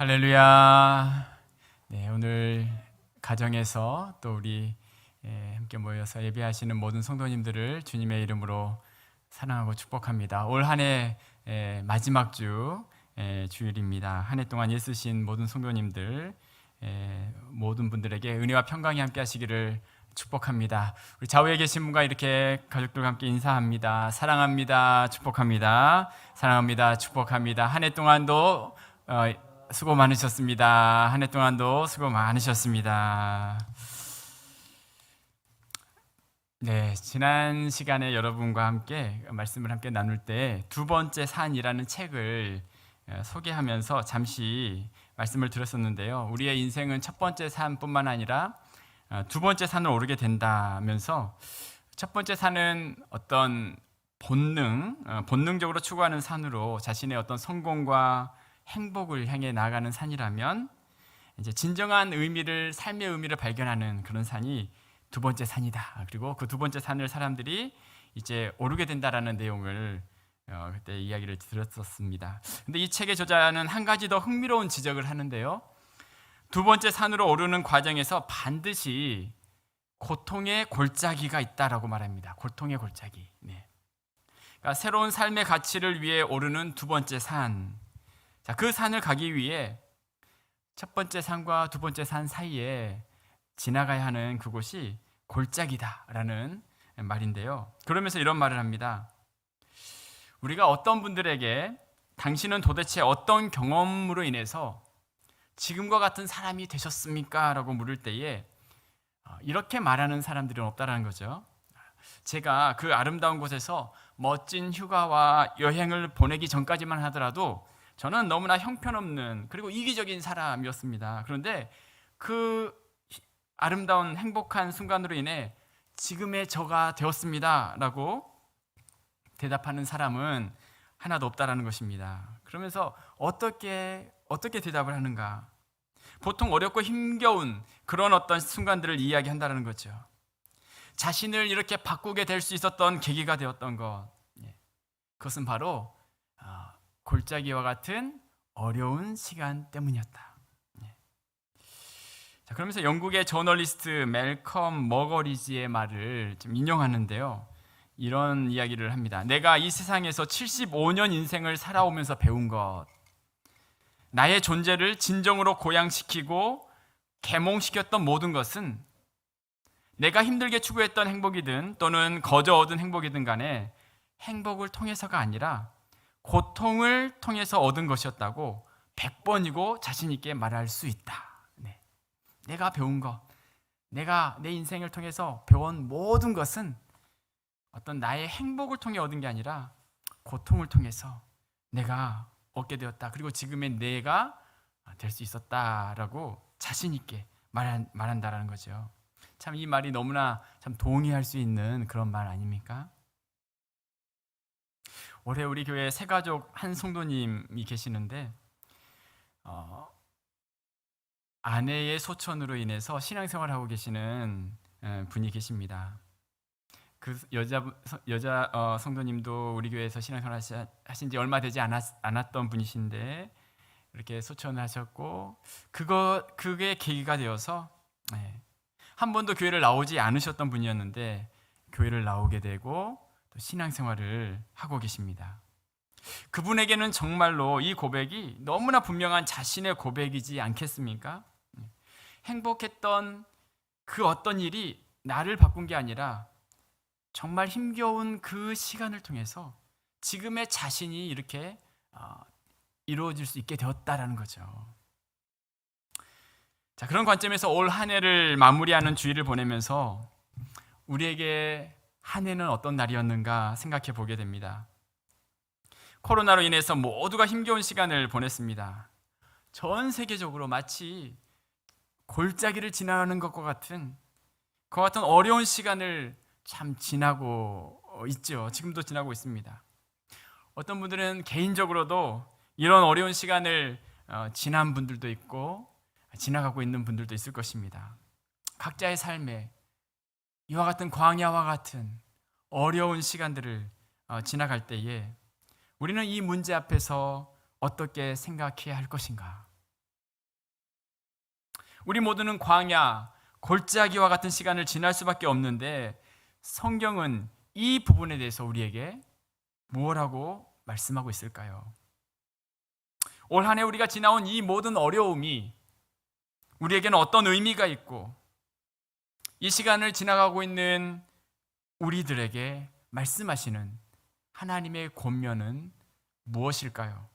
할렐루야. 네, 오늘 가정에서 또 우리 함께 모여서 예배하시는 모든 성도님들을 주님의 이름으로 사랑하고 축복합니다. 올 한 해 마지막 주 주일입니다. 한 해 동안 애쓰신 모든 성도님들 모든 분들에게 은혜와 평강이 함께 하시기를 축복합니다. 우리 좌우에 계신 분과 이렇게 가족들과 함께 인사합니다. 사랑합니다. 축복합니다. 사랑합니다. 축복합니다. 한 해 동안도 수고 많으셨습니다. 한 해 동안도 수고 많으셨습니다. 네, 지난 시간에 여러분과 함께 말씀을 함께 나눌 때 두 번째 산이라는 책을 소개하면서 잠시 말씀을 드렸었는데요. 우리의 인생은 첫 번째 산뿐만 아니라 두 번째 산을 오르게 된다면서 첫 번째 산은 어떤 본능적으로 추구하는 산으로 자신의 어떤 성공과 행복을 향해 나아가는 산이라면 이제 진정한 삶의 의미를 발견하는 그런 산이 두 번째 산이다. 그리고 그 두 번째 산을 사람들이 이제 오르게 된다라는 내용을 그때 이야기를 들었었습니다. 근데 이 책의 저자는 한 가지 더 흥미로운 지적을 하는데요. 두 번째 산으로 오르는 과정에서 반드시 고통의 골짜기가 있다라고 말합니다. 고통의 골짜기. 네. 그러니까 새로운 삶의 가치를 위해 오르는 두 번째 산. 자, 그 산을 가기 위해 첫 번째 산과 두 번째 산 사이에 지나가야 하는 그곳이 골짜기다라는 말인데요. 그러면서 이런 말을 합니다. 우리가 어떤 분들에게 당신은 도대체 어떤 경험으로 인해서 지금과 같은 사람이 되셨습니까? 라고 물을 때에 이렇게 말하는 사람들은 없다라는 거죠. 제가 그 아름다운 곳에서 멋진 휴가와 여행을 보내기 전까지만 하더라도 저는 너무나 형편없는 그리고 이기적인 사람이었습니다. 그런데 그 아름다운 행복한 순간으로 인해 지금의 저가 되었습니다 라고 대답하는 사람은 하나도 없다라는 것입니다. 그러면서 어떻게 대답을 하는가? 보통 어렵고 힘겨운 그런 어떤 순간들을 이야기한다는 거죠. 자신을 이렇게 바꾸게 될 수 있었던 계기가 되었던 것, 그것은 바로 골짜기와 같은 어려운 시간 때문이었다. 자, 그러면서 영국의 저널리스트 멜컴 머거리지의 말을 좀 인용하는데요. 이런 이야기를 합니다. 내가 이 세상에서 75년 인생을 살아오면서 배운 것, 나의 존재를 진정으로 고양시키고 계몽시켰던 모든 것은 내가 힘들게 추구했던 행복이든 또는 거저 얻은 행복이든 간에 행복을 통해서가 아니라 고통을 통해서 얻은 것이었다고 100번이고 자신 있게 말할 수 있다. 네. 내가 배운 것, 내가 내 인생을 통해서 배운 모든 것은 어떤 나의 행복을 통해 얻은 게 아니라 고통을 통해서 내가 얻게 되었다. 그리고 지금의 내가 될 수 있었다라고 자신 있게 말한다라는 거죠. 참 이 말이 너무나 참 동의할 수 있는 그런 말 아닙니까? 올해 우리 교회 새가족 한 성도님이 계시는데 아내의 소천으로 인해서 신앙생활을 하고 계시는 분이 계십니다. 그 여자 성도님도 우리 교회에서 신앙생활 하신 지 얼마 되지 않았던 분이신데 이렇게 소천을 하셨고 그게 계기가 되어서 한 번도 교회를 나오지 않으셨던 분이었는데 교회를 나오게 되고 또 신앙생활을 하고 계십니다. 그분에게는 정말로 이 고백이 너무나 분명한 자신의 고백이지 않겠습니까? 행복했던 그 어떤 일이 나를 바꾼 게 아니라 정말 힘겨운 그 시간을 통해서 지금의 자신이 이렇게 이루어질 수 있게 되었다라는 거죠. 자, 그런 관점에서 올 한 해를 마무리하는 주일을 보내면서 우리에게 한 해는 어떤 날이었는가 생각해 보게 됩니다. 코로나로 인해서 모두가 힘겨운 시간을 보냈습니다. 전 세계적으로 마치 골짜기를 지나가는 것과 같은 그와 같은 어려운 시간을 참 지나고 있죠. 지금도 지나고 있습니다. 어떤 분들은 개인적으로도 이런 어려운 시간을 지난 분들도 있고 지나가고 있는 분들도 있을 것입니다. 각자의 삶에 이와 같은 광야와 같은 어려운 시간들을 지나갈 때에 우리는 이 문제 앞에서 어떻게 생각해야 할 것인가? 우리 모두는 광야, 골짜기와 같은 시간을 지날 수밖에 없는데 성경은 이 부분에 대해서 우리에게 무엇라고 말씀하고 있을까요? 올 한 해 우리가 지나온 이 모든 어려움이 우리에게는 어떤 의미가 있고 이 시간을 지나가고 있는 우리들에게 말씀하시는 하나님의 권면은 무엇일까요?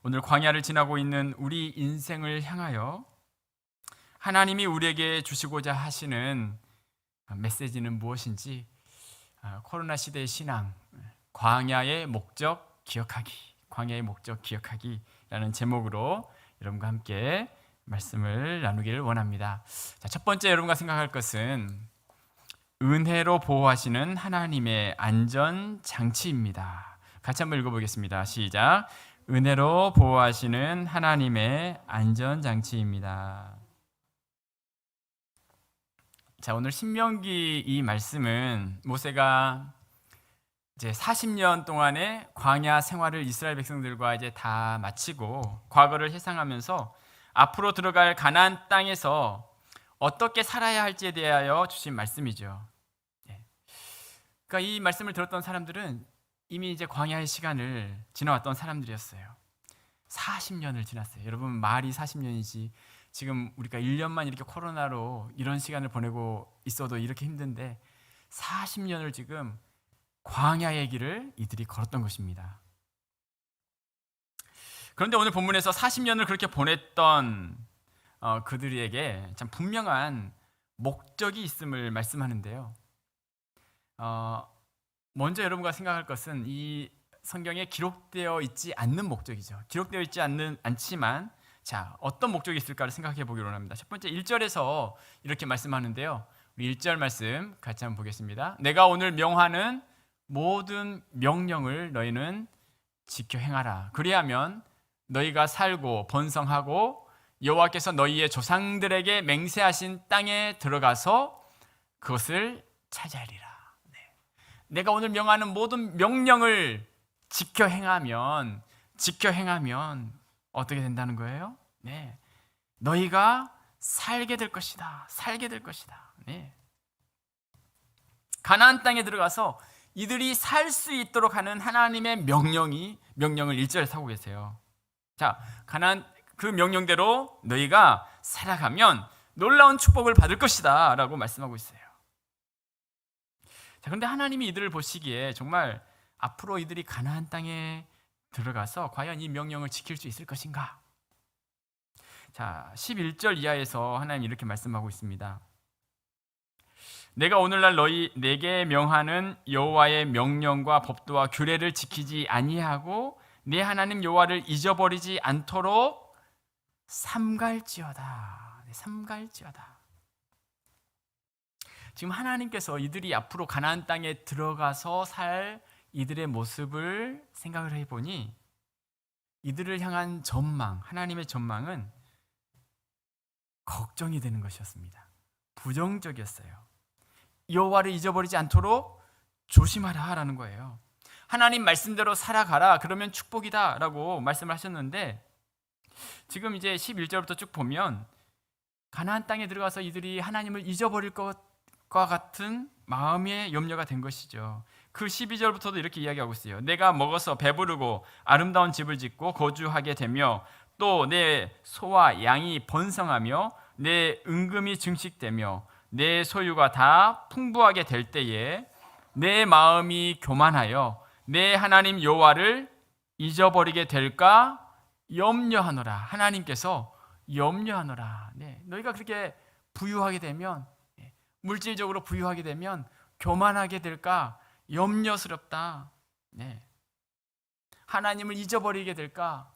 오늘 광야를 지나고 있는 우리 인생을 향하여 하나님이 우리에게 주시고자 하시는 메시지는 무엇인지 코로나 시대의 신앙, 광야의 목적 기억하기, 광야의 목적 기억하기라는 제목으로 여러분과 함께 말씀을 나누기를 원합니다. 자, 첫 번째 여러분과 생각할 것은 은혜로 보호하시는 하나님의 안전 장치입니다. 같이 한번 읽어보겠습니다. 시작. 은혜로 보호하시는 하나님의 안전 장치입니다. 자, 오늘 신명기 이 말씀은 모세가 이제 40년 동안의 광야 생활을 이스라엘 백성들과 이제 다 마치고 과거를 회상하면서 앞으로 들어갈 가나안 땅에서 어떻게 살아야 할지에 대하여 주신 말씀이죠. 그러니까 이 말씀을 들었던 사람들은 이미 이제 광야의 시간을 지나왔던 사람들이었어요. 40년을 지났어요. 여러분, 말이 40년이지 지금 우리가 1년만 이렇게 코로나로 이런 시간을 보내고 있어도 이렇게 힘든데 40년을 지금 광야의 길을 이들이 걸었던 것입니다. 그런데 오늘 본문에서 40년을 그렇게 보냈던 그들에게 참 분명한 목적이 있음을 말씀하는데요. 먼저 여러분과 생각할 것은 이 성경에 기록되어 있지 않는 목적이죠. 기록되어 있지 않지만 자, 어떤 목적이 있을까를 생각해 보기로 합니다. 첫 번째 1절에서 이렇게 말씀하는데요. 우리 1절 말씀 같이 한번 보겠습니다. 내가 오늘 명하는 모든 명령을 너희는 지켜 행하라. 그리하면 너희가 살고 번성하고 여호와께서 너희의 조상들에게 맹세하신 땅에 들어가서 그것을 차지하리라. 내가 오늘 명하는 모든 명령을 지켜 행하면 어떻게 된다는 거예요? 네, 너희가 살게 될 것이다. 살게 될 것이다. 네. 가나안 땅에 들어가서 이들이 살 수 있도록 하는 하나님의 명령을 1절에 하고 계세요. 자, 가나안 그 명령대로 너희가 살아가면 놀라운 축복을 받을 것이다 라고 말씀하고 있어요. 자, 그런데 하나님이 이들을 보시기에 정말 앞으로 이들이 가나안 땅에 들어가서 과연 이 명령을 지킬 수 있을 것인가? 자, 11절 이하에서 하나님 이렇게 말씀하고 있습니다. 내가 오늘날 내게 명하는 여호와의 명령과 법도와 규례를 지키지 아니하고 내 하나님 여호와를 잊어버리지 않도록 삼갈지어다. 삼갈지어다. 지금 하나님께서 이들이 앞으로 가나안 땅에 들어가서 살 이들의 모습을 생각을 해보니 이들을 향한 전망, 하나님의 전망은 걱정이 되는 것이었습니다. 부정적이었어요. 여호와를 잊어버리지 않도록 조심하라 라는 거예요. 하나님 말씀대로 살아가라, 그러면 축복이다 라고 말씀을 하셨는데 지금 이제 11절부터 쭉 보면 가나안 땅에 들어가서 이들이 하나님을 잊어버릴 것과 같은 마음의 염려가 된 것이죠. 그 12절부터도 이렇게 이야기하고 있어요. 내가 먹어서 배부르고 아름다운 집을 짓고 거주하게 되며 또 내 소와 양이 번성하며 내 은금이 증식되며 내 소유가 다 풍부하게 될 때에 내 마음이 교만하여 내 하나님 여호와를 잊어버리게 될까 염려하노라. 하나님께서 염려하노라. 네, 너희가 그렇게 부유하게 되면, 물질적으로 부유하게 되면 교만하게 될까 염려스럽다. 네. 하나님을 잊어버리게 될까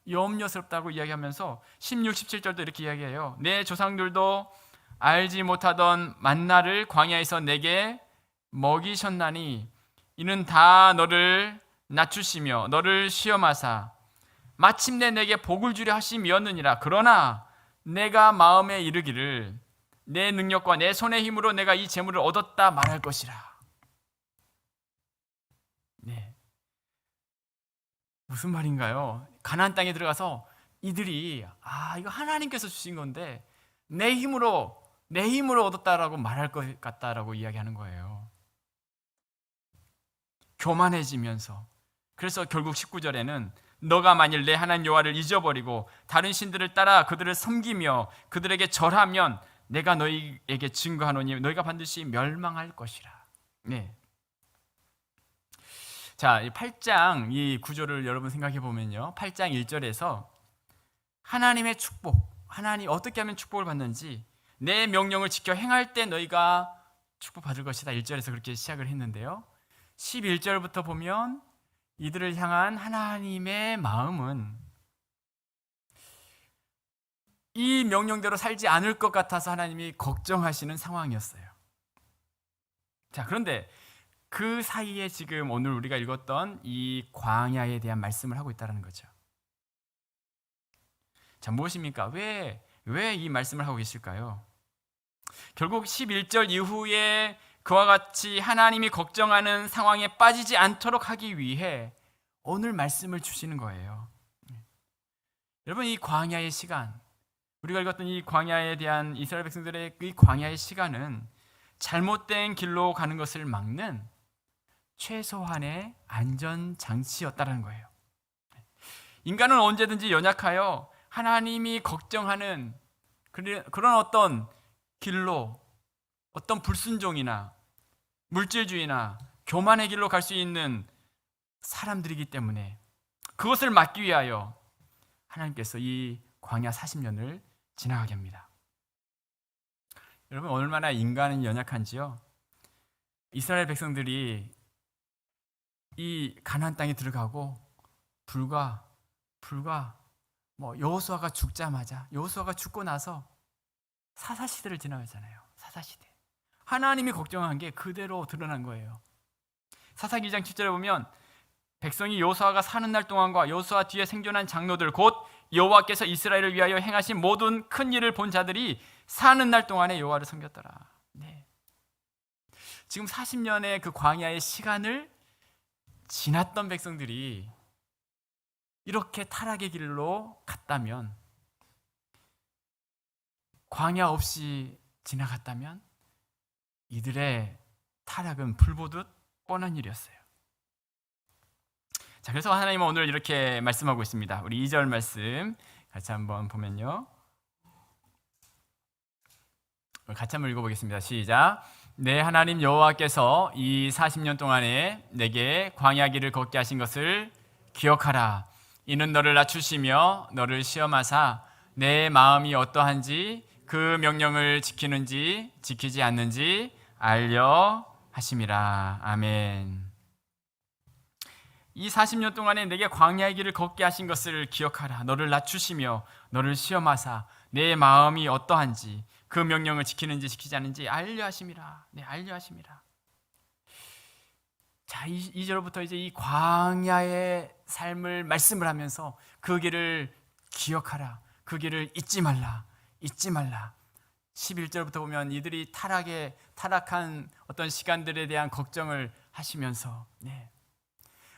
염려스럽다고 이야기하면서 16, 17절도 이렇게 이야기해요. 내 조상들도 알지 못하던 만나를 광야에서 내게 먹이셨나니 이는 다 너를 낮추시며 너를 시험하사 마침내 내게 복을 주려 하심이었느니라. 그러나 내가 마음에 이르기를 내 능력과 내 손의 힘으로 내가 이 재물을 얻었다 말할 것이라. 네. 무슨 말인가요? 가나안 땅에 들어가서 이들이 이거 하나님께서 주신 건데 내 힘으로 얻었다라고 말할 것 같다라고 이야기하는 거예요. 교만해지면서. 그래서 결국 19절에는 너가 만일 내 하나님 여호와를 잊어버리고 다른 신들을 따라 그들을 섬기며 그들에게 절하면 내가 너희에게 증거하노니 너희가 반드시 멸망할 것이라. 네. 자, 8장 이 구조를 여러분 생각해 보면요. 8장 1절에서 하나님의 축복, 하나님 어떻게 하면 축복을 받는지 내 명령을 지켜 행할 때 너희가 축복받을 것이다. 1절에서 그렇게 시작을 했는데요. 11절부터 보면 이들을 향한 하나님의 마음은 이 명령대로 살지 않을 것 같아서 하나님이 걱정하시는 상황이었어요. 자, 그런데 그 사이에 지금 오늘 우리가 읽었던 이 광야에 대한 말씀을 하고 있다는 거죠. 자, 무엇입니까? 왜 이 말씀을 하고 계실까요? 결국 11절 이후에 그와 같이 하나님이 걱정하는 상황에 빠지지 않도록 하기 위해 오늘 말씀을 주시는 거예요. 여러분, 이 광야의 시간, 우리가 읽었던 이 광야에 대한 이스라엘 백성들의 이 광야의 시간은 잘못된 길로 가는 것을 막는 최소한의 안전장치였다는 거예요. 인간은 언제든지 연약하여 하나님이 걱정하는 그런 어떤 길로, 어떤 불순종이나 물질주의나 교만의 길로 갈 수 있는 사람들이기 때문에 그것을 막기 위하여 하나님께서 이 광야 40년을 지나가게 합니다. 여러분, 얼마나 인간은 연약한지요. 이스라엘 백성들이 이 가나안 땅에 들어가고 불과 여호수아가 죽자마자, 여호수아가 죽고 나서 사사시대를 지나가잖아요. 사사시대. 하나님이 걱정한 게 그대로 드러난 거예요. 사사기 2장 7절에 보면 백성이 여호수아가 사는 날 동안과 여호수아 뒤에 생존한 장로들 곧 여호와께서 이스라엘을 위하여 행하신 모든 큰 일을 본 자들이 사는 날 동안에 여호와를 섬겼더라. 네. 지금 40년의 그 광야의 시간을 지났던 백성들이 이렇게 타락의 길로 갔다면, 광야 없이 지나갔다면 이들의 타락은 불보듯 뻔한 일이었어요. 자, 그래서 하나님은 오늘 이렇게 말씀하고 있습니다. 우리 2절 말씀 같이 한번 보면요. 같이 한번 읽어보겠습니다. 시작. 내 하나님 여호와께서 이 40년 동안에 내게 광야 길을 걷게 하신 것을 기억하라. 이는 너를 낮추시며 너를 시험하사 내 마음이 어떠한지 그 명령을 지키는지 지키지 않는지 알려 하심이라. 아멘. 이 40년 동안에 내게 광야의 길을 걷게 하신 것을 기억하라. 너를 낮추시며 너를 시험하사 내 마음이 어떠한지 그 명령을 지키는지 지키지 않는지 알려 하심이라. 네, 알려 하심이라. 자, 2절부터 이제 이 광야의 삶을 말씀을 하면서 그 길을 기억하라. 그 길을 잊지 말라. 11절부터 보면 이들이 타락한 어떤 시간들에 대한 걱정을 하시면서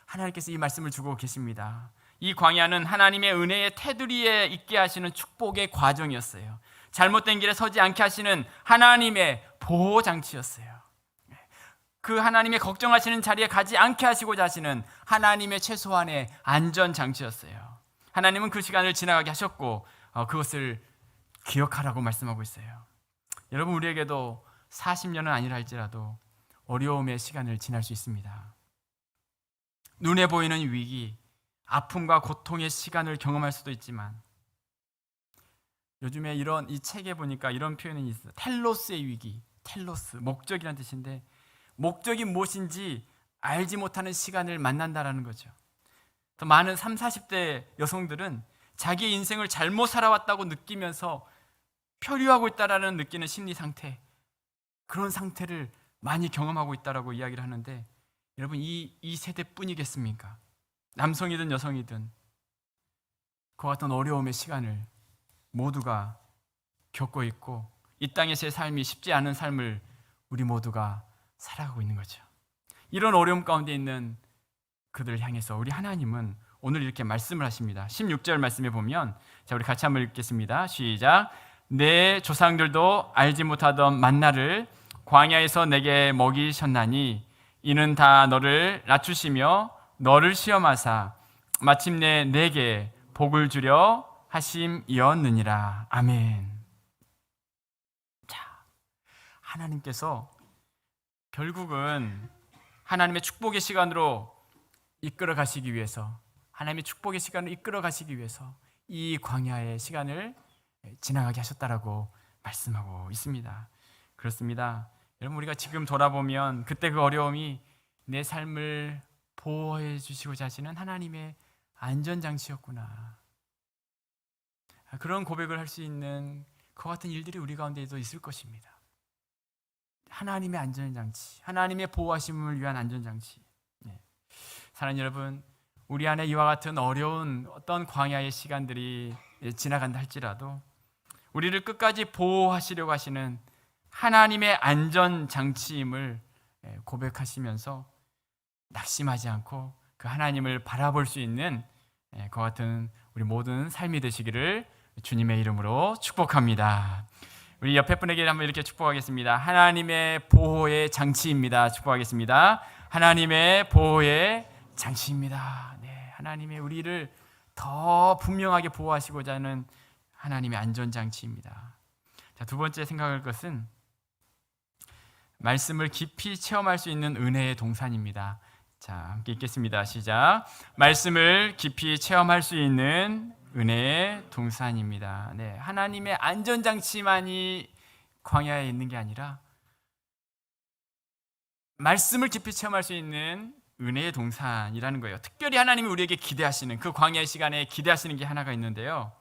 하나님께서 이 말씀을 주고 계십니다. 이 광야는 하나님의 은혜의 테두리에 있게 하시는 축복의 과정이었어요. 잘못된 길에 서지 않게 하시는 하나님의 보호장치였어요. 그 하나님의 걱정하시는 자리에 가지 않게 하시고자 하시는 하나님의 최소한의 안전장치였어요. 하나님은 그 시간을 지나가게 하셨고 그것을 기억하라고 말씀하고 있어요. 여러분, 우리에게도 40년은 아니라 할지라도 어려움의 시간을 지날 수 있습니다. 눈에 보이는 위기, 아픔과 고통의 시간을 경험할 수도 있지만 요즘에 이 책에 보니까 이런 표현이 있어요. 텔로스의 위기. 텔로스, 목적이라는 뜻인데 목적이 무엇인지 알지 못하는 시간을 만난다라는 거죠. 더 많은 30, 40대 여성들은 자기의 인생을 잘못 살아왔다고 느끼면서 표류하고 있다라는 느끼는 심리 상태, 그런 상태를 많이 경험하고 있다라고 이야기를 하는데 여러분, 이 세대뿐이겠습니까? 남성이든 여성이든 그와 같은 어려움의 시간을 모두가 겪고 있고 이 땅에서의 삶이 쉽지 않은 삶을 우리 모두가 살아가고 있는 거죠. 이런 어려움 가운데 있는 그들을 향해서 우리 하나님은 오늘 이렇게 말씀을 하십니다. 16절 말씀에 보면, 자, 우리 같이 한번 읽겠습니다. 시작. 내 조상들도 알지 못하던 만나를 광야에서 내게 먹이셨나니 이는 다 너를 낮추시며 너를 시험하사 마침내 내게 복을 주려 하심이었느니라. 아멘. 자, 하나님께서 결국은 하나님의 축복의 시간으로 이끌어 가시기 위해서, 하나님의 축복의 시간을 이끌어 가시기 위해서 이 광야의 시간을 지나가게 하셨다라고 말씀하고 있습니다. 그렇습니다. 여러분, 우리가 지금 돌아보면 그때 그 어려움이 내 삶을 보호해 주시고자 하시는 하나님의 안전장치였구나. 그런 고백을 할 수 있는 그와 같은 일들이 우리 가운데에도 있을 것입니다. 하나님의 안전장치, 하나님의 보호하심을 위한 안전장치. 사랑하는 여러분, 우리 안에 이와 같은 어려운 어떤 광야의 시간들이 지나간다 할지라도 우리를 끝까지 보호하시려고 하시는 하나님의 안전장치임을 고백하시면서 낙심하지 않고 그 하나님을 바라볼 수 있는 그와 같은 우리 모든 삶이 되시기를 주님의 이름으로 축복합니다. 우리 옆에 분에게 한번 이렇게 축복하겠습니다. 하나님의 보호의 장치입니다. 축복하겠습니다. 하나님의 보호의 장치입니다. 네, 하나님의 우리를 더 분명하게 보호하시고자 하는 하나님의 안전장치입니다. 자, 두 번째 생각할 것은 말씀을 깊이 체험할 수 있는 은혜의 동산입니다. 자, 함께 읽겠습니다. 시작. 말씀을 깊이 체험할 수 있는 은혜의 동산입니다. 네, 하나님의 안전장치만이 광야에 있는 게 아니라 말씀을 깊이 체험할 수 있는 은혜의 동산이라는 거예요. 특별히 하나님이 우리에게 기대하시는, 그 광야의 시간에 기대하시는 게 하나가 있는데요.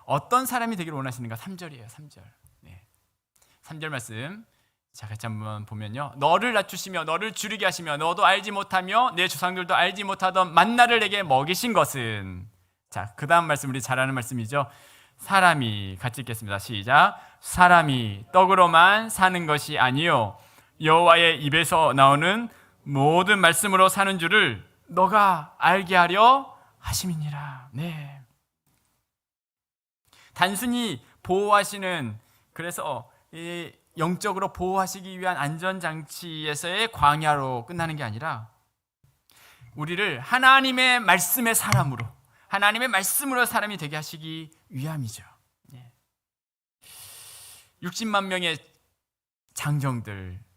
어떤 사람이 되기를 원하시는가? 3절이에요. 3절. 네. 3절 말씀. 자, 같이 한번 보면요. 너를 낮추시며 너를 줄이게 하시며 너도 알지 못하며 내 조상들도 알지 못하던 만나를 내게 먹이신 것은. 자, 그 다음 말씀 우리 잘 아는 말씀이죠. 사람이, 같이 읽겠습니다. 시작. 사람이 떡으로만 사는 것이 아니요 여호와의 입에서 나오는 모든 말씀으로 사는 줄을 너가 알게 하려 하심이니라. 네. 단순히 보호하시는, 그래서 이 영적으로 보호하시기 위한 안전장치에서의 광야로 끝나는 게 아니라 우리를 하나님의 말씀의 사람으로, 하나님의 말씀으로 사람이 되게 하시기 위함이죠. 60만 명의 장정들,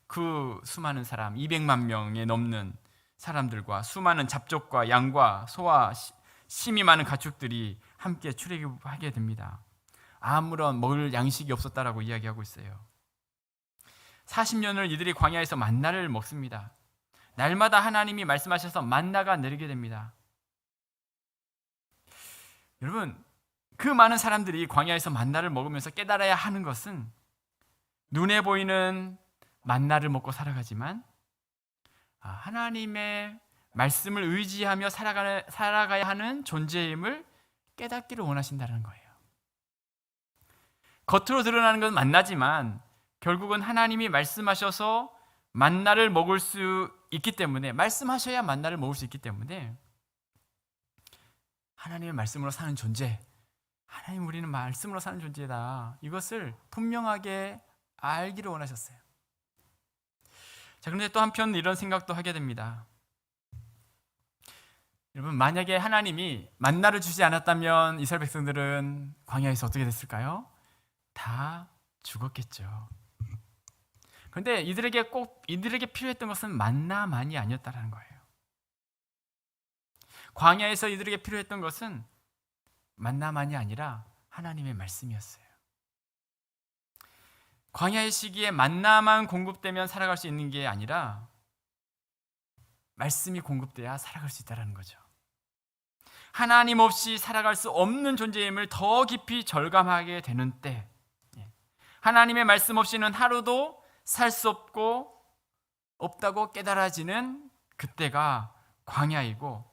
그 수많은 사람, 200만 명에 넘는 사람들과 수많은 잡족과 양과 소와 심이 많은 가축들이 함께 출애굽하게 됩니다. 아무런 먹을 양식이 없었다라고 이야기하고 있어요. 40년을 이들이 광야에서 만나를 먹습니다. 날마다 하나님이 말씀하셔서 만나가 내리게 됩니다. 여러분, 그 많은 사람들이 광야에서 만나를 먹으면서 깨달아야 하는 것은 눈에 보이는 만나를 먹고 살아가지만 하나님의 말씀을 의지하며 살아가야 하는 존재임을 깨닫기를 원하신다는 거예요. 겉으로 드러나는 건 만나지만 결국은 하나님이 말씀하셔서 만나를 먹을 수 있기 때문에, 말씀하셔야 만나를 먹을 수 있기 때문에 하나님의 말씀으로 사는 존재, 하나님 우리는 말씀으로 사는 존재다, 이것을 분명하게 알기를 원하셨어요. 자, 그런데 또 한편 이런 생각도 하게 됩니다. 여러분, 만약에 하나님이 만나를 주지 않았다면 이스라엘 백성들은 광야에서 어떻게 됐을까요? 다 죽었겠죠. 그런데 이들에게 필요했던 것은 만나만이 아니었다는 거예요. 광야에서 이들에게 필요했던 것은 만나만이 아니라 하나님의 말씀이었어요. 광야의 시기에 만나만 공급되면 살아갈 수 있는 게 아니라 말씀이 공급돼야 살아갈 수 있다는 거죠. 하나님 없이 살아갈 수 없는 존재임을 더 깊이 절감하게 되는 때, 하나님의 말씀 없이는 하루도 살 수 없다고 깨달아지는 그때가 광야이고,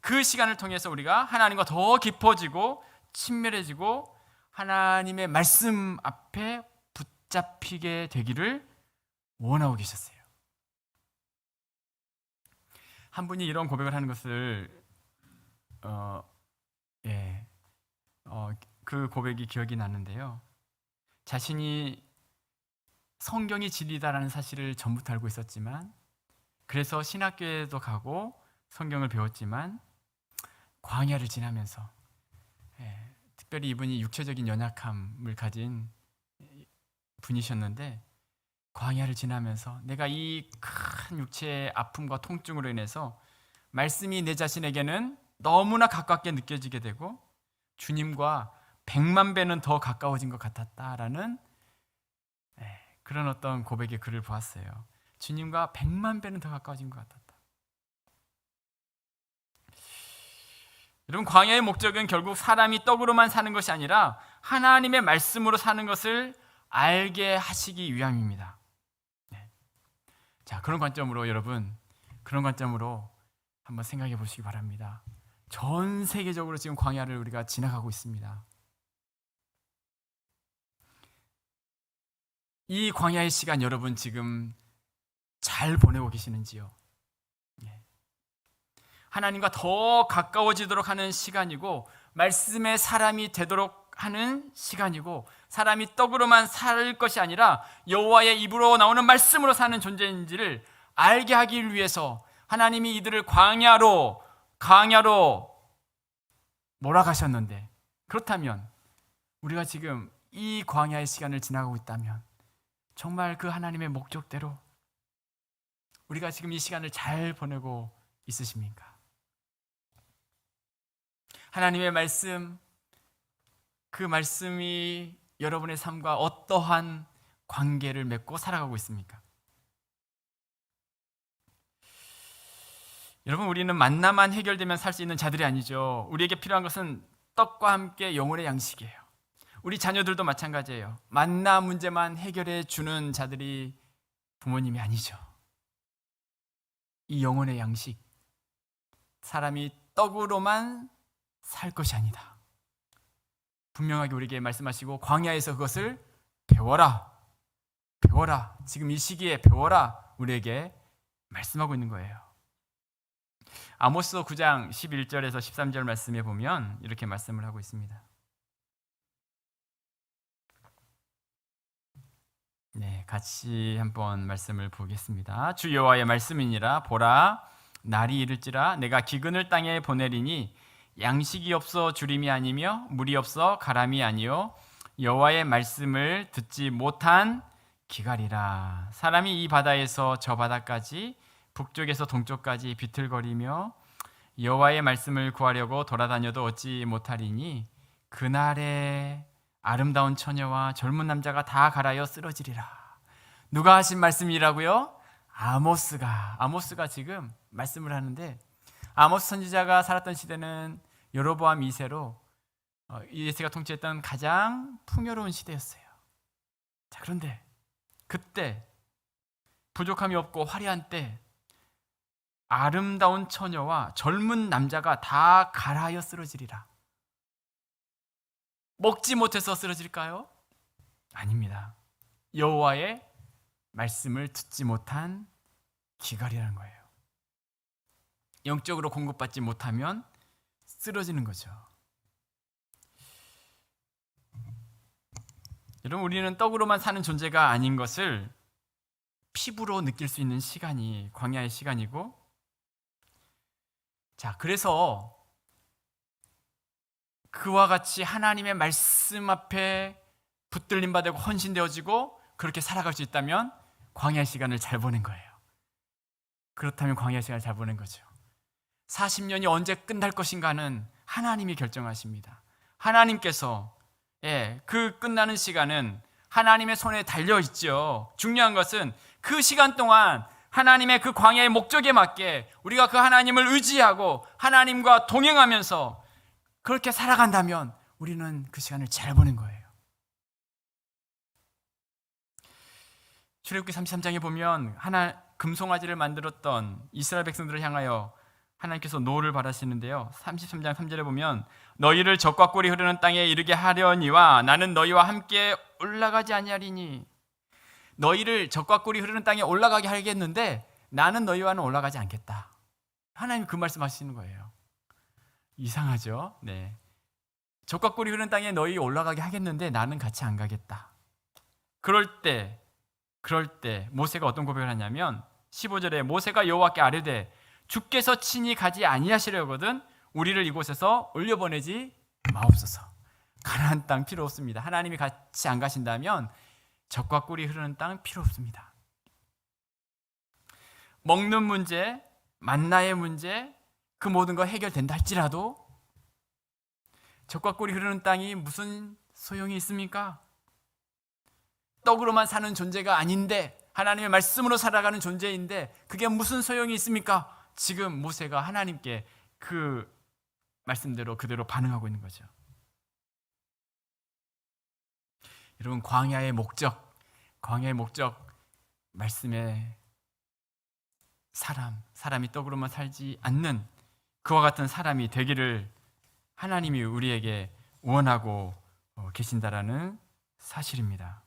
그 시간을 통해서 우리가 하나님과 더 깊어지고 친밀해지고 하나님의 말씀 앞에 붙잡히게 되기를 원하고 계셨어요. 한 분이 이런 고백을 하는 것을 어, 예, 그 고백이 기억이 나는데요. 자신이 성경이 진리다라는 사실을 전부터 알고 있었지만, 그래서 신학교에도 가고 성경을 배웠지만 광야를 지나면서, 특별히 이분이 육체적인 연약함을 가진 분이셨는데, 광야를 지나면서 내가 이 큰 육체의 아픔과 통증으로 인해서 말씀이 내 자신에게는 너무나 가깝게 느껴지게 되고 주님과 100만 배는 더 가까워진 것 같았다라는 그런 어떤 고백의 글을 보았어요. 주님과 100만 배는 더 가까워진 것 같았다. 여러분, 광야의 목적은 결국 사람이 떡으로만 사는 것이 아니라 하나님의 말씀으로 사는 것을 알게 하시기 위함입니다. 자, 그런 관점으로 여러분, 그런 관점으로 한번 생각해 보시기 바랍니다. 전 세계적으로 지금 광야를 우리가 지나가고 있습니다. 이 광야의 시간 여러분 지금 잘 보내고 계시는지요? 하나님과 더 가까워지도록 하는 시간이고, 말씀의 사람이 되도록 하는 시간이고, 사람이 떡으로만 살 것이 아니라 여호와의 입으로 나오는 말씀으로 사는 존재인지를 알게 하기 위해서 하나님이 이들을 광야로 몰아가셨는데, 그렇다면 우리가 지금 이 광야의 시간을 지나가고 있다면 정말 그 하나님의 목적대로 우리가 지금 이 시간을 잘 보내고 있으십니까? 하나님의 말씀, 그 말씀이 여러분의 삶과 어떠한 관계를 맺고 살아가고 있습니까? 여러분, 우리는 만나만 해결되면 살 수 있는 자들이 아니죠. 우리에게 필요한 것은 떡과 함께 영혼의 양식이에요. 우리 자녀들도 마찬가지예요. 만나 문제만 해결해 주는 자들이 부모님이 아니죠. 이 영혼의 양식, 사람이 떡으로만 살 것이 아니다. 분명하게 우리에게 말씀하시고, 광야에서 그것을 배워라. 지금 이 시기에 배워라. 우리에게 말씀하고 있는 거예요. 아모스 9장 11절에서 13절 말씀에 보면 이렇게 말씀을 하고 있습니다. 같이 한번 말씀을 보겠습니다. 주 여호와의 말씀이니라. 보라, 날이 이를지라 내가 기근을 땅에 보내리니 양식이 없어 주림이 아니며 물이 없어 가람이 아니요 여호와의 말씀을 듣지 못한 기갈이라. 사람이 이 바다에서 저 바다까지 북쪽에서 동쪽까지 비틀거리며 여호와의 말씀을 구하려고 돌아다녀도 얻지 못하리니 그날에 아름다운 처녀와 젊은 남자가 다 갈아여 쓰러지리라. 누가 하신 말씀이라고요? 아모스가 지금 말씀을 하는데, 아모스 선지자가 살았던 시대는 여로보암 2세로 이세가 통치했던 가장 풍요로운 시대였어요. 자, 그런데 그때 부족함이 없고 화려한 때 아름다운 처녀와 젊은 남자가 다 갈아여 쓰러지리라. 먹지 못해서 쓰러질까요? 아닙니다. 여호와의 말씀을 듣지 못한 기갈이라는 거예요. 영적으로 공급받지 못하면 쓰러지는 거죠. 여러분, 우리는 떡으로만 사는 존재가 아닌 것을 피부로 느낄 수 있는 시간이 광야의 시간이고, 자, 그래서 그와 같이 하나님의 말씀 앞에 붙들림 받고 헌신되어지고 그렇게 살아갈 수 있다면 광야 시간을 잘 보낸 거예요. 그렇다면 광야 시간을 잘 보낸 거죠. 40년이 언제 끝날 것인가는 하나님이 결정하십니다. 하나님께서 그 끝나는 시간은 하나님의 손에 달려 있죠. 중요한 것은 그 시간 동안 하나님의 그 광야의 목적에 맞게 우리가 그 하나님을 의지하고 하나님과 동행하면서 그렇게 살아간다면 우리는 그 시간을 잘 보낸 거예요. 출애굽기 33장에 보면 금송아지를 만들었던 이스라엘 백성들을 향하여 하나님께서 노를 바라시는데요. 33장 3절에 보면 너희를 젖과 꿀이 흐르는 땅에 이르게 하려니와 나는 너희와 함께 올라가지 아니하리니. 너희를 젖과 꿀이 흐르는 땅에 올라가게 하겠는데 나는 너희와는 올라가지 않겠다. 하나님 그 말씀하시는 거예요. 이상하죠? 네. 적과 꿀이 흐르는 땅에 너희 올라가게 하겠는데 나는 같이 안 가겠다. 그럴 때 모세가 어떤 고백을 하냐면 15절에 모세가 여호와께 아뢰되 주께서 친히 가지 아니하시려거든 우리를 이곳에서 올려보내지 마옵소서. 가나안 땅 필요 없습니다. 하나님이 같이 안 가신다면 적과 꿀이 흐르는 땅 필요 없습니다. 먹는 문제, 만나의 문제, 그 모든 거 해결된다 할지라도 적과 꿀이 흐르는 땅이 무슨 소용이 있습니까? 떡으로만 사는 존재가 아닌데, 하나님의 말씀으로 살아가는 존재인데 그게 무슨 소용이 있습니까? 지금 모세가 하나님께 그 말씀대로 그대로 반응하고 있는 거죠. 여러분, 광야의 목적 말씀의 사람이 떡으로만 살지 않는 그와 같은 사람이 되기를 하나님이 우리에게 원하고 계신다라는 사실입니다.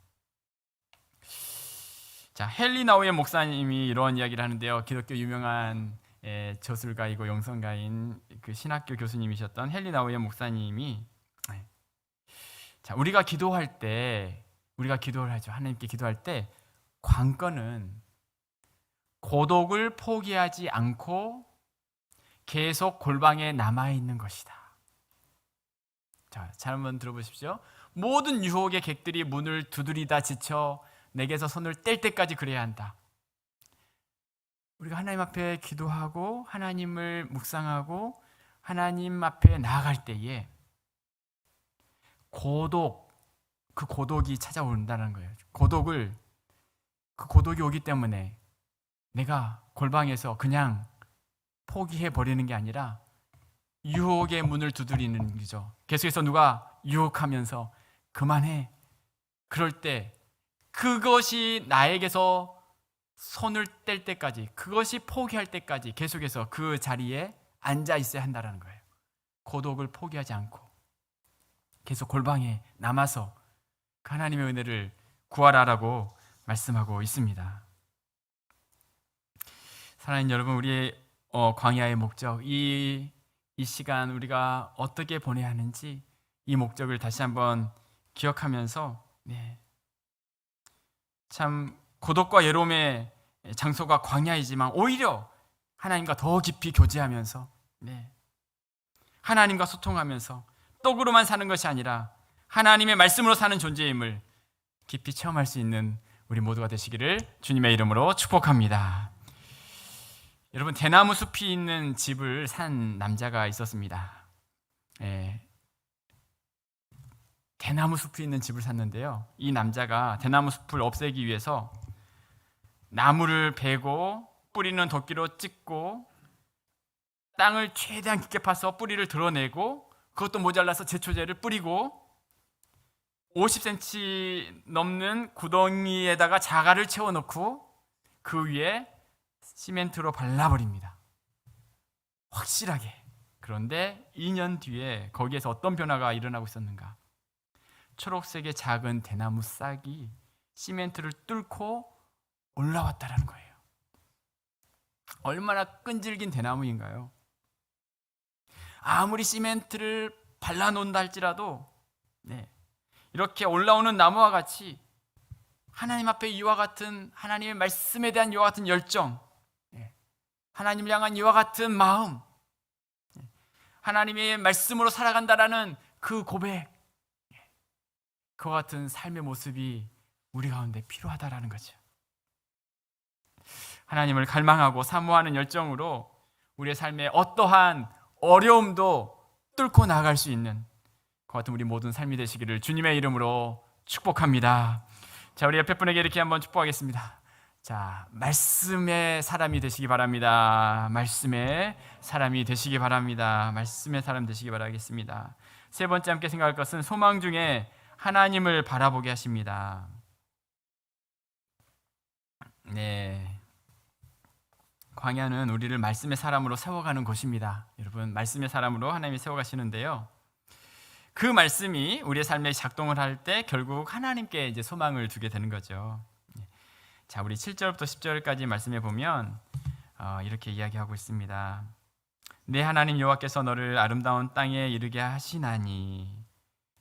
자, 헨리 나우의 목사님이 이런 이야기를 하는데요. 기독교 유명한 저술가이고 영성가인 그 신학교 교수님이셨던 헨리 나우의 목사님이 자, 우리가 기도를 하죠. 하나님께 기도할 때 관건은 고독을 포기하지 않고 계속 골방에 남아 있는 것이다. 자, 잘 한번 들어보십시오. 모든 유혹의 객들이 문을 두드리다 지쳐 내게서 손을 뗄 때까지 그래야 한다. 우리가 하나님 앞에 기도하고 하나님을 묵상하고 하나님 앞에 나아갈 때에 그 고독이 찾아온다는 거예요. 그 고독이 오기 때문에 내가 골방에서 그냥 포기해 버리는 게 아니라 유혹의 문을 두드리는 거죠. 계속해서 누가 유혹하면서 그만해. 그럴 때 그것이 나에게서 손을 뗄 때까지, 그것이 포기할 때까지 계속해서 그 자리에 앉아 있어야 한다는 거예요. 고독을 포기하지 않고 계속 골방에 남아서 하나님의 은혜를 구하라라고 말씀하고 있습니다. 사랑하는 여러분, 우리의 광야의 목적, 이 시간 우리가 어떻게 보내야 하는지 이 목적을 다시 한번 기억하면서 참 고독과 외로움의 장소가 광야이지만 오히려 하나님과 더 깊이 교제하면서 하나님과 소통하면서 떡으로만 사는 것이 아니라 하나님의 말씀으로 사는 존재임을 깊이 체험할 수 있는 우리 모두가 되시기를 주님의 이름으로 축복합니다. 여러분, 대나무 숲이 있는 집을 산 남자가 있었습니다. 대나무 숲이 있는 집을 샀는데요, 이 남자가 대나무 숲을 없애기 위해서 나무를 베고 뿌리는 도끼로 찍고 땅을 최대한 깊게 파서 뿌리를 드러내고 그것도 모자라서 제초제를 뿌리고 50cm 넘는 구덩이에다가 자갈을 채워놓고 그 위에 시멘트로 발라버립니다. 확실하게. 그런데 2년 뒤에 거기에서 어떤 변화가 일어나고 있었는가? 초록색의 작은 대나무 싹이 시멘트를 뚫고 올라왔다는 거예요. 얼마나 끈질긴 대나무인가요? 아무리 시멘트를 발라놓는다 할지라도 이렇게 올라오는 나무와 같이 하나님 앞에 이와 같은 하나님의 말씀에 대한 이와 같은 열정, 하나님을 향한 이와 같은 마음, 하나님의 말씀으로 살아간다라는 그 고백, 그와 같은 삶의 모습이 우리 가운데 필요하다라는 거죠. 하나님을 갈망하고 사모하는 열정으로 우리의 삶에 어떠한 어려움도 뚫고 나아갈 수 있는 그 같은 우리 모든 삶이 되시기를 주님의 이름으로 축복합니다. 자, 우리 옆에 분에게 이렇게 한번 축복하겠습니다. 자, 말씀의 사람이 되시기 바랍니다. 말씀의 사람이 되시기 바랍니다. 말씀의 사람 되시기 바라겠습니다. 세 번째 함께 생각할 것은 소망 중에 하나님을 바라보게 하십니다. 광야는 우리를 말씀의 사람으로 세워가는 곳입니다. 여러분, 말씀의 사람으로 하나님이 세워가시는데요, 그 말씀이 우리의 삶에 작동을 할 때 결국 하나님께 이제 소망을 두게 되는 거죠. 자, 우리 7절부터 10절까지 말씀해 보면 이렇게 이야기하고 있습니다. 내 하나님 여호와께서 너를 아름다운 땅에 이르게 하시나니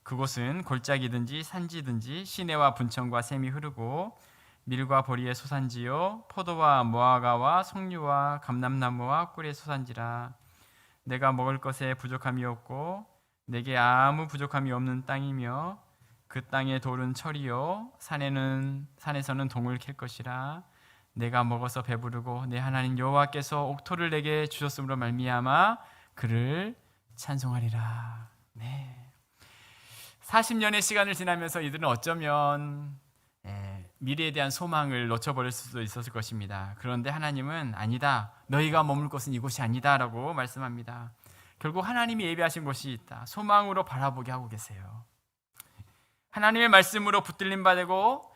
그곳은 골짜기든지 산지든지 시내와 분천과 샘이 흐르고 밀과 보리의 소산지요 포도와 무화과와 석류와 감람나무와 꿀의 소산지라. 내가 먹을 것에 부족함이 없고 내게 아무 부족함이 없는 땅이며 그 땅의 돌은 철이요 산에서는 동을 캘 것이라. 내가 먹어서 배부르고 내 하나님 여호와께서 옥토를 내게 주셨으므로 말미암아 그를 찬송하리라. 네. 40년의 시간을 지나면서 이들은 어쩌면 미래에 대한 소망을 놓쳐버릴 수도 있었을 것입니다. 그런데 하나님은 아니다. 너희가 머물 곳은 이곳이 아니다라고 말씀합니다. 결국 하나님이 예비하신 곳이 있다. 소망으로 바라보게 하고 계세요. 하나님의 말씀으로 붙들림 받고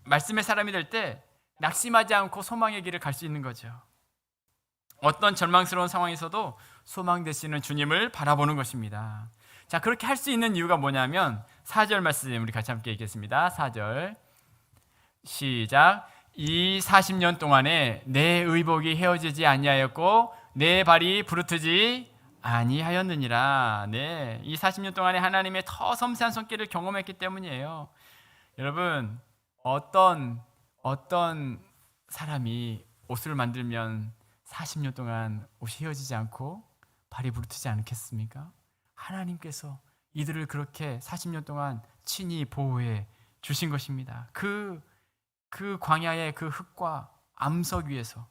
말씀의 사람이 될 때 낙심하지 않고 소망의 길을 갈 수 있는 거죠. 어떤 절망스러운 상황에서도 소망 되시는 주님을 바라보는 것입니다. 자, 그렇게 할 수 있는 이유가 뭐냐면 4절 말씀 우리 같이 함께 읽겠습니다. 4절 시작. 이 40년 동안에 내 의복이 헤어지지 아니하였고 내 발이 부르트지 아니하였느니라. 네, 이 40년 동안에 하나님의 더 섬세한 손길을 경험했기 때문이에요. 여러분, 어떤 사람이 옷을 만들면 40년 동안 옷이 헤어지지 않고 발이 부르트지 않겠습니까? 하나님께서 이들을 그렇게 40년 동안 친히 보호해 주신 것입니다. 그 광야의 그 흙과 암석 위에서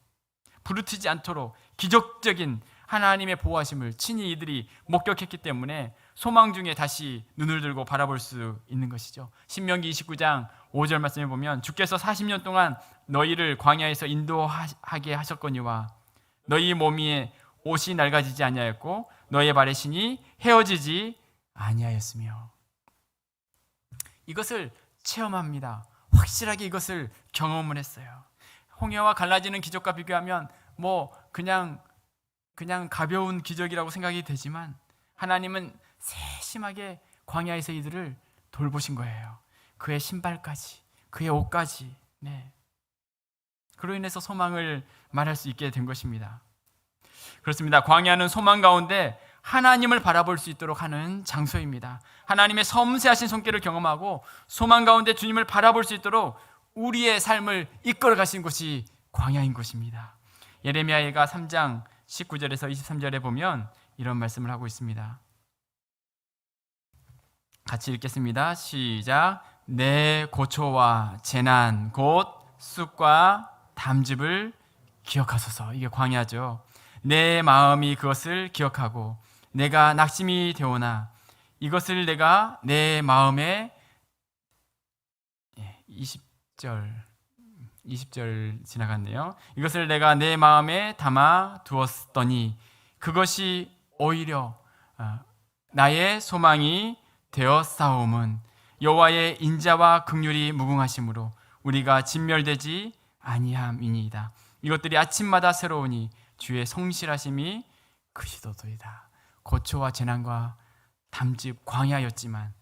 부르트지 않도록 기적적인 하나님의 보호하심을 친히 이들이 목격했기 때문에 소망 중에 다시 눈을 들고 바라볼 수 있는 것이죠. 신명기 29장 5절 말씀에 보면 주께서 40년 동안 너희를 광야에서 인도하게 하셨거니와 너희 몸이 옷이 낡아지지 아니하였고 너희의 발의 신이 헤어지지 아니하였으며. 이것을 체험합니다. 확실하게 이것을 경험을 했어요. 홍해와 갈라지는 기적과 비교하면 그냥 가벼운 기적이라고 생각이 되지만 하나님은 세심하게 광야에서 이들을 돌보신 거예요. 그의 신발까지, 그의 옷까지. 네. 그로 인해서 소망을 말할 수 있게 된 것입니다. 그렇습니다. 광야는 소망 가운데 하나님을 바라볼 수 있도록 하는 장소입니다. 하나님의 섬세하신 손길을 경험하고 소망 가운데 주님을 바라볼 수 있도록 우리의 삶을 이끌어 가신 곳이 광야인 것입니다. 예레미야가 3장 19절에서 23절에 보면 이런 말씀을 하고 있습니다. 같이 읽겠습니다. 시작. 내 고초와 재난 곧 쑥과 담즙을 기억하소서. 이게 광야죠. 내 마음이 그것을 기억하고 내가 낙심이 되오나 이것을 내가 내 마음에 20절 지나갔네요. 이것을 내가 내 마음에 담아 두었더니 그것이 오히려 나의 소망이 되어 싸움은 여호와의 인자와 긍휼이 무궁하심으로 우리가 진멸되지 아니함이니이다. 이것들이 아침마다 새로우니 주의 성실하심이 크시도도이다. 고초와 재난과 담즙 광야였지만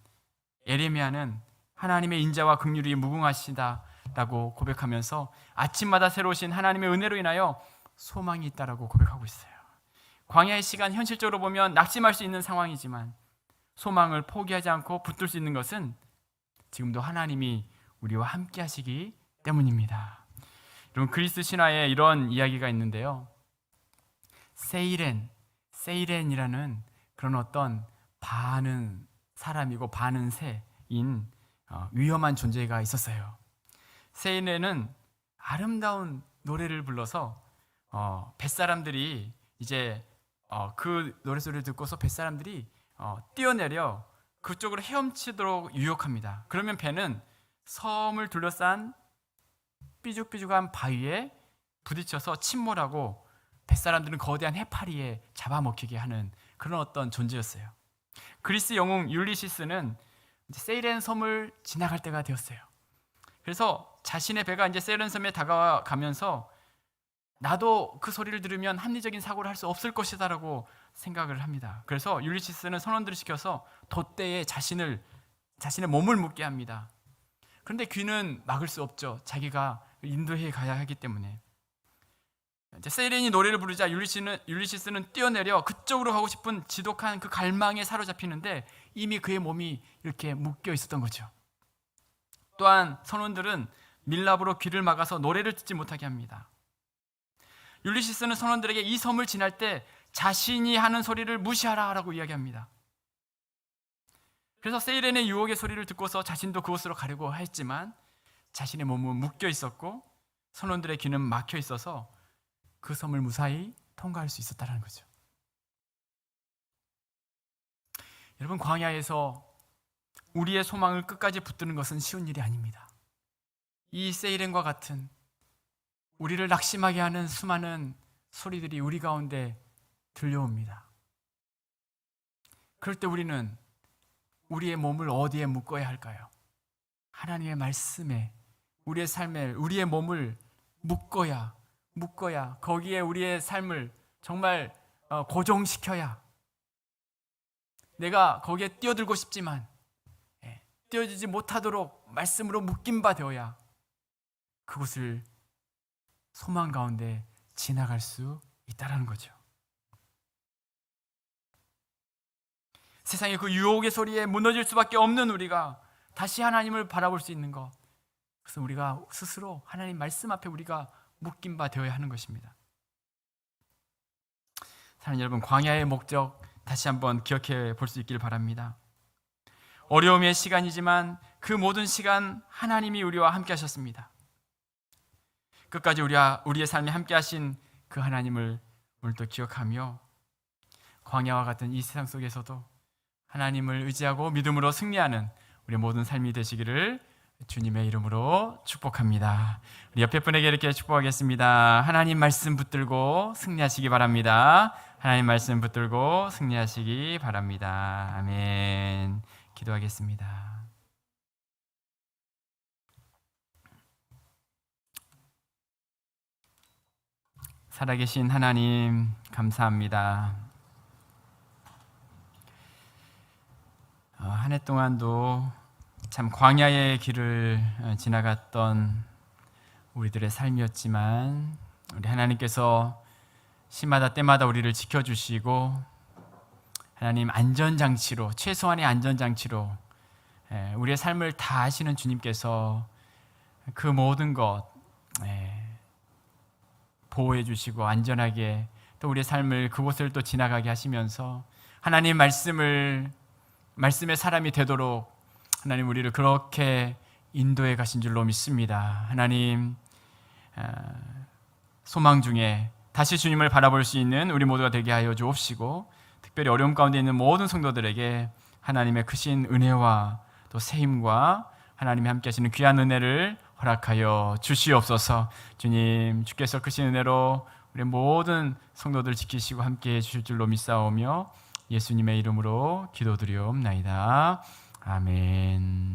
예레미야는 하나님의 인자와 긍휼이 무궁하시다라고 고백하면서 아침마다 새로우신 하나님의 은혜로 인하여 소망이 있다라고 고백하고 있어요. 광야의 시간 현실적으로 보면 낙심할 수 있는 상황이지만 소망을 포기하지 않고 붙들 수 있는 것은 지금도 하나님이 우리와 함께 하시기 때문입니다. 여러분, 그리스 신화에 이런 이야기가 있는데요. 세이렌이라는 그런 어떤 반은 사람이고 반은 새인 위험한 존재가 있었어요. 세이렌은 아름다운 노래를 불러서 뱃사람들이 이제 그 노래소리를 듣고서 뱃사람들이 뛰어내려 그쪽으로 헤엄치도록 유혹합니다. 그러면 배는 섬을 둘러싼 삐죽삐죽한 바위에 부딪혀서 침몰하고 뱃사람들은 거대한 해파리에 잡아먹히게 하는 그런 어떤 존재였어요. 그리스 영웅 율리시스는 세이렌 섬을 지나갈 때가 되었어요. 그래서 자신의 배가 이제 세이렌 섬에 다가가면서 나도 그 소리를 들으면 합리적인 사고를 할 수 없을 것이다라고 생각을 합니다. 그래서 율리시스는 선원들을 시켜서 돛대에 자신의 몸을 묻게 합니다. 그런데 귀는 막을 수 없죠. 자기가 인도해 가야 하기 때문에. 이제 세이렌이 노래를 부르자 율리시스는 뛰어내려 그쪽으로 가고 싶은 지독한 그 갈망에 사로잡히는데 이미 그의 몸이 이렇게 묶여 있었던 거죠. 또한 선원들은 밀랍으로 귀를 막아서 노래를 듣지 못하게 합니다. 율리시스는 선원들에게 이 섬을 지날 때 자신이 하는 소리를 무시하라라고 이야기합니다. 그래서 세이렌의 유혹의 소리를 듣고서 자신도 그곳으로 가려고 했지만 자신의 몸은 묶여 있었고 선원들의 귀는 막혀 있어서 그 섬을 무사히 통과할 수 있었다는 거죠. 여러분, 광야에서 우리의 소망을 끝까지 붙드는 것은 쉬운 일이 아닙니다. 이 세이렌과 같은 우리를 낙심하게 하는 수많은 소리들이 우리 가운데 들려옵니다. 그럴 때 우리는 우리의 몸을 어디에 묶어야 할까요? 하나님의 말씀에 우리의 삶에 우리의 몸을 묶어야 거기에 우리의 삶을 정말 고정시켜야, 내가 거기에 뛰어들고 싶지만 뛰어들지 못하도록 말씀으로 묶인 바 되어야 그곳을 소망 가운데 지나갈 수 있다는 거죠. 세상의 그 유혹의 소리에 무너질 수밖에 없는 우리가 다시 하나님을 바라볼 수 있는 것, 그것은 우리가 스스로 하나님 말씀 앞에 우리가 묶인 바 되어야 하는 것입니다. 사랑하는 여러분, 광야의 목적 다시 한번 기억해 볼 수 있기를 바랍니다. 어려움의 시간이지만 그 모든 시간 하나님이 우리와 함께 하셨습니다. 끝까지 우리의 삶에 함께 하신 그 하나님을 오늘도 기억하며 광야와 같은 이 세상 속에서도 하나님을 의지하고 믿음으로 승리하는 우리 모든 삶이 되시기를 주님의 이름으로 축복합니다. 우리 옆에 분에게 이렇게 축복하겠습니다. 하나님 말씀 붙들고 승리하시기 바랍니다. 하나님 말씀 붙들고 승리하시기 바랍니다. 아멘. 기도하겠습니다. 살아계신 하나님, 감사합니다. 한 해 동안도 참 광야의 길을 지나갔던 우리들의 삶이었지만 우리 하나님께서 시마다 때마다 우리를 지켜주시고 하나님 안전장치로, 최소한의 안전장치로 우리의 삶을 다 아시는 주님께서 그 모든 것 보호해 주시고 안전하게 또 우리의 삶을 그곳을 또 지나가게 하시면서 하나님 말씀의 사람이 되도록 하나님 우리를 그렇게 인도해 가신 줄로 믿습니다. 하나님, 소망 중에 다시 주님을 바라볼 수 있는 우리 모두가 되게 하여 주옵시고 특별히 어려움 가운데 있는 모든 성도들에게 하나님의 크신 은혜와 또 세임과 하나님이 함께 하시는 귀한 은혜를 허락하여 주시옵소서. 주님, 주께서 크신 은혜로 우리 모든 성도들 지키시고 함께 해 주실 줄로 믿사오며 예수님의 이름으로 기도드리옵나이다. 아멘.